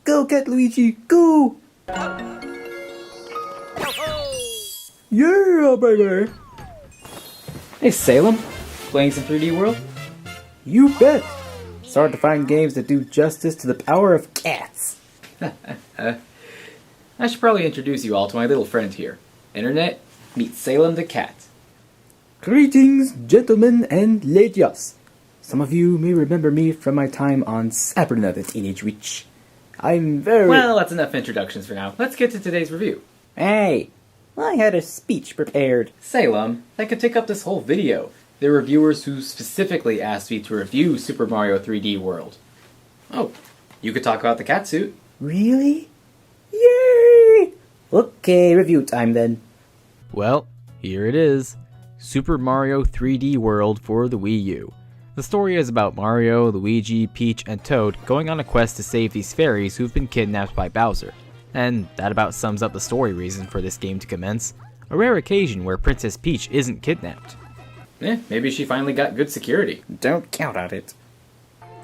Go, Cat Luigi, go! Yeah, baby! Hey Salem, playing some 3D World? You bet! It's hard to find games that do justice to the power of cats. I should probably introduce you all to my little friend here. Internet, meet Salem the cat. Greetings, gentlemen and ladies. Some of you may remember me from my time on Sabrina the Teenage Witch. I'm very... Well, that's enough introductions for now. Let's get to today's review. Hey, I had a speech prepared. Salem, that could take up this whole video. There were viewers who specifically asked me to review Super Mario 3D World. Oh, you could talk about the cat suit. Really? Yay! Okay, review time then. Well, here it is. Super Mario 3D World for the Wii U. The story is about Mario, Luigi, Peach, and Toad going on a quest to save these fairies who've been kidnapped by Bowser. And that about sums up the story reason for this game to commence. A rare occasion where Princess Peach isn't kidnapped. Maybe she finally got good security. Don't count on it.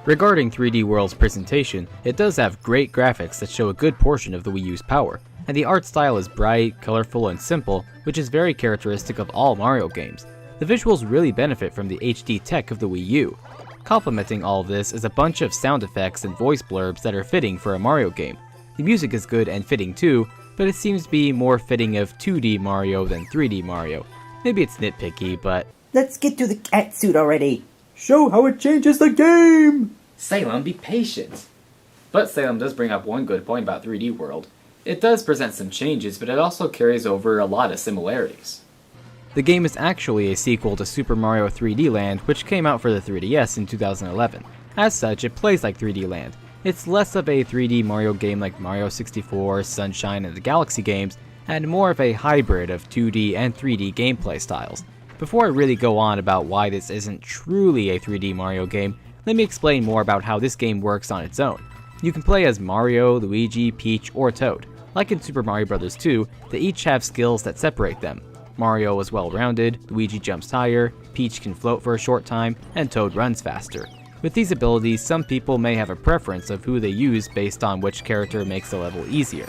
Regarding 3D World's presentation, it does have great graphics that show a good portion of the Wii U's power, and the art style is bright, colorful, and simple, which is very characteristic of all Mario games. The visuals really benefit from the HD tech of the Wii U. Complementing all of this is a bunch of sound effects and voice blurbs that are fitting for a Mario game. The music is good and fitting too, but it seems to be more fitting of 2D Mario than 3D Mario. Maybe it's nitpicky, but... Let's get to the cat suit already. Show how it changes the game! Salem, be patient. But Salem does bring up one good point about 3D World. It does present some changes, but it also carries over a lot of similarities. The game is actually a sequel to Super Mario 3D Land, which came out for the 3DS in 2011. As such, it plays like 3D Land. It's less of a 3D Mario game like Mario 64, Sunshine, and the Galaxy games, and more of a hybrid of 2D and 3D gameplay styles. Before I really go on about why this isn't truly a 3D Mario game, let me explain more about how this game works on its own. You can play as Mario, Luigi, Peach, or Toad. Like in Super Mario Bros. 2, they each have skills that separate them. Mario is well-rounded, Luigi jumps higher, Peach can float for a short time, and Toad runs faster. With these abilities, some people may have a preference of who they use based on which character makes the level easier.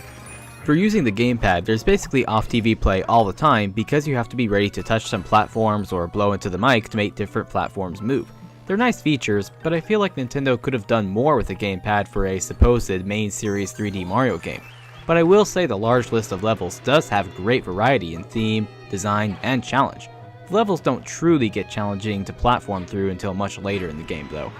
For using the gamepad, there's basically off-TV play all the time because you have to be ready to touch some platforms or blow into the mic to make different platforms move. They're nice features, but I feel like Nintendo could have done more with the gamepad for a supposed main series 3D Mario game. But I will say the large list of levels does have great variety in theme, design, and challenge. The levels don't truly get challenging to platform through until much later in the game though.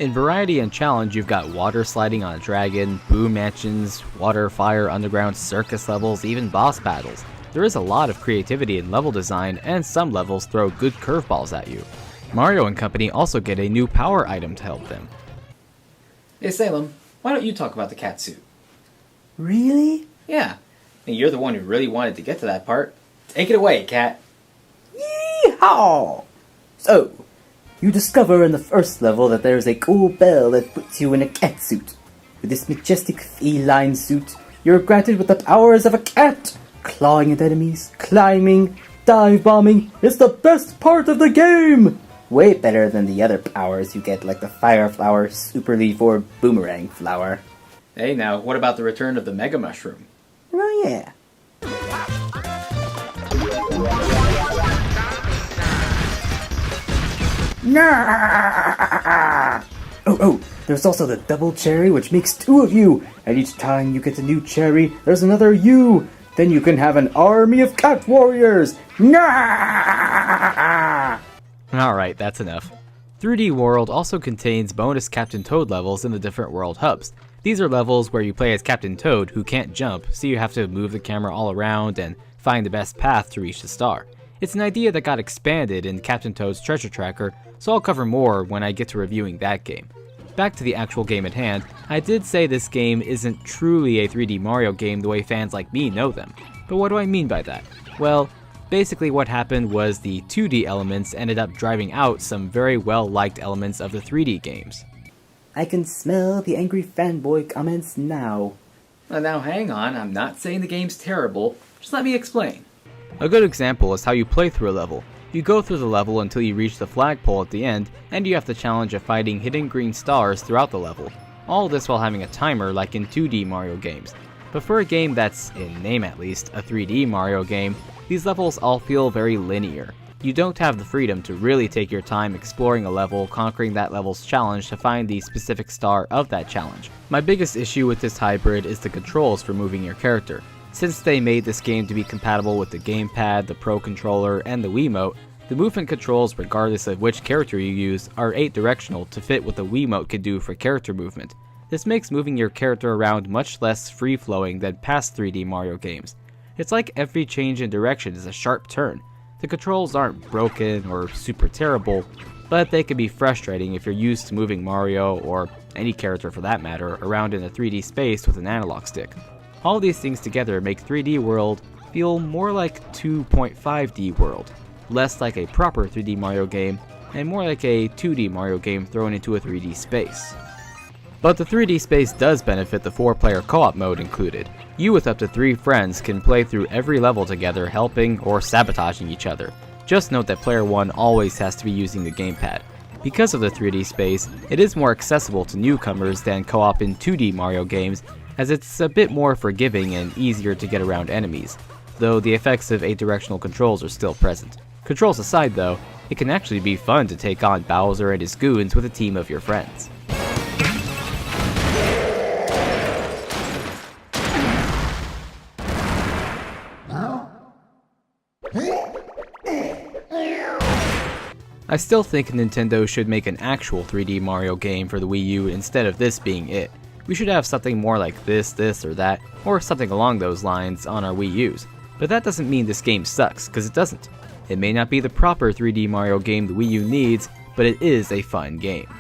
In variety and challenge, you've got water sliding on a dragon, boom mansions, water, fire, underground, circus levels, even boss battles. There is a lot of creativity in level design, and some levels throw good curveballs at you. Mario and company also get a new power item to help them. Hey Salem, why don't you talk about the cat suit? Really? Yeah, you're the one who really wanted to get to that part. Take it away, cat. Yeehaw! So, you discover in the first level that there's a cool bell that puts you in a cat suit. With this majestic feline suit, you're granted with the powers of a cat. Clawing at enemies, climbing, dive bombing, it's the best part of the game! Way better than the other powers you get like the Fire Flower, Super Leaf, or Boomerang Flower. Hey now, what about the return of the Mega Mushroom? Oh yeah. Nah! Oh, there's also the double cherry, which makes 2 of you, and each time you get a new cherry, there's another you. Then you can have an army of cat warriors. Nah! Alright, that's enough. 3D World also contains bonus Captain Toad levels in the different world hubs. These are levels where you play as Captain Toad, who can't jump, so you have to move the camera all around and find the best path to reach the star. It's an idea that got expanded in Captain Toad's Treasure Tracker, so I'll cover more when I get to reviewing that game. Back to the actual game at hand, I did say this game isn't truly a 3D Mario game the way fans like me know them. But what do I mean by that? Well, basically what happened was the 2D elements ended up driving out some very well-liked elements of the 3D games. I can smell the angry fanboy comments now. Now hang on, I'm not saying the game's terrible, just let me explain. A good example is how you play through a level. You go through the level until you reach the flagpole at the end, and you have the challenge of fighting hidden green stars throughout the level. All this while having a timer like in 2D Mario games. But for a game that's, in name at least, a 3D Mario game, these levels all feel very linear. You don't have the freedom to really take your time exploring a level, conquering that level's challenge to find the specific star of that challenge. My biggest issue with this hybrid is the controls for moving your character. Since they made this game to be compatible with the gamepad, the Pro Controller, and the Wiimote, the movement controls, regardless of which character you use, are 8-directional to fit what the Wiimote can do for character movement. This makes moving your character around much less free-flowing than past 3D Mario games. It's like every change in direction is a sharp turn. The controls aren't broken or super terrible, but they can be frustrating if you're used to moving Mario, or any character for that matter, around in a 3D space with an analog stick. All these things together make 3D World feel more like 2.5D World, less like a proper 3D Mario game, and more like a 2D Mario game thrown into a 3D space. But the 3D space does benefit the 4-player co-op mode included. You with up to 3 friends can play through every level together, helping or sabotaging each other. Just note that player 1 always has to be using the gamepad. Because of the 3D space, it is more accessible to newcomers than co-op in 2D Mario games, as it's a bit more forgiving and easier to get around enemies, though the effects of 8-directional controls are still present. Controls aside though, it can actually be fun to take on Bowser and his goons with a team of your friends. I still think Nintendo should make an actual 3D Mario game for the Wii U instead of this being it. We should have something more like this, or that, or something along those lines on our Wii U's. But that doesn't mean this game sucks, because it doesn't. It may not be the proper 3D Mario game the Wii U needs, but it is a fun game.